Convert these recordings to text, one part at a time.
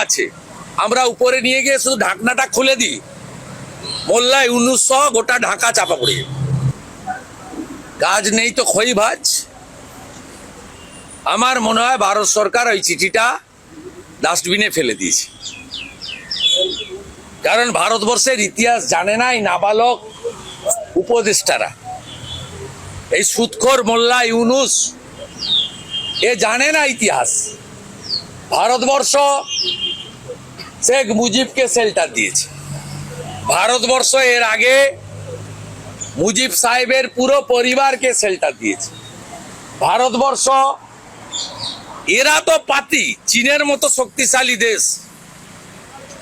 আছে আমরা উপরে নিয়ে গিয়ে শুধু ঢাকনাটা খুলে দিই, মোল্লা ইউনূস সহ গোটা ঢাকা চাপা পড়ে যাবে। কাজ নেই তো খই ভাজ। আমার মনে হয় ভারত সরকার ওই চিঠিটা ডাস্টবিনে ফেলে দিয়েছে, কারণ ভারতবর্ষের ইতিহাস জানে না এই নাবালক উপদেষ্টারা। এই সুদখোর মোল্লা ইউনূস এ জানে না ইতিহাস। ভারতবর্ষ শেখ মুজিবকে শেল্টার দিয়েছে। ভারতবর্ষ এর আগে মুজিব সাহেবের পুরো পরিবারকে শেল্টার দিয়েছে। ভারতবর্ষ, এরা তো পাতি, চীনের মতো শক্তিশালী দেশ,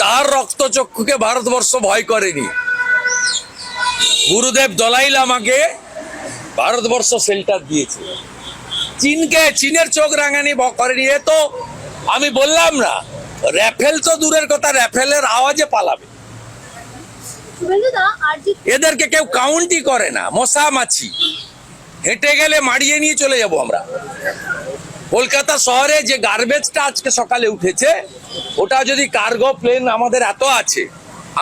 তার রক্তচক্ষুকে ভারতবর্ষ ভয় করেনি। গুরুদেব দলাই লামাকে ভারতবর্ষ শেল্টার দিয়েছে, চীনের চোখ রাঙানি করেনি। এ তো আমি বললাম না, রাফেল তো দূরের কথা, রাফেলের আওয়াজে পালাবে। এদেরকে কেউ কাউন্টই করে না, মশা মাছি। হেঁটে গেলে মারিয়ে নিয়ে চলে যাব আমরা। কলকাতা শহরে যে গার্বেজটা আজকে সকালে উঠেছে, ওটা যদি কার্গো প্লেন আমাদের এত আছে,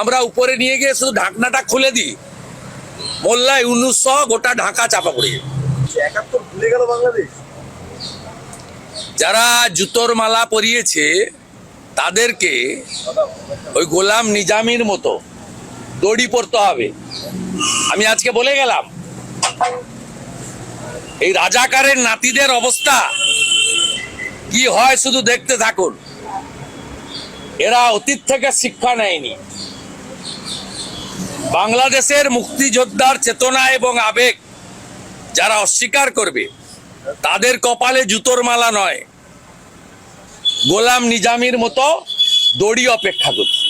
আমরা উপরে নিয়ে গিয়ে শুধু ঢাকনাটা খুলে দিই, মোল্লা ইউনূস সহ গোটা ঢাকা চাপা পড়ে যাবে। ৭১ ভুলে গেল বাংলাদেশ। যারা জুতোর মালা পরিয়েছে তাদেরকে ওই গোলাম নিজামীর মতো দড়ি পড়তে হবে। আমি আজকে বলে গেলাম, এই রাজাকারের নাতিদের অবস্থা কি হয় শুধু দেখতে থাকুন। এরা অতীত থেকে শিক্ষা নেয়নি। বাংলাদেশের মুক্তিযোদ্ধার চেতনা এবং আবেগ যারা অস্বীকার করবে, তাদের কপালে জুতোর মালা নয়, গোলাম নিজামীর মতো দড়ি অপেক্ষা করছে।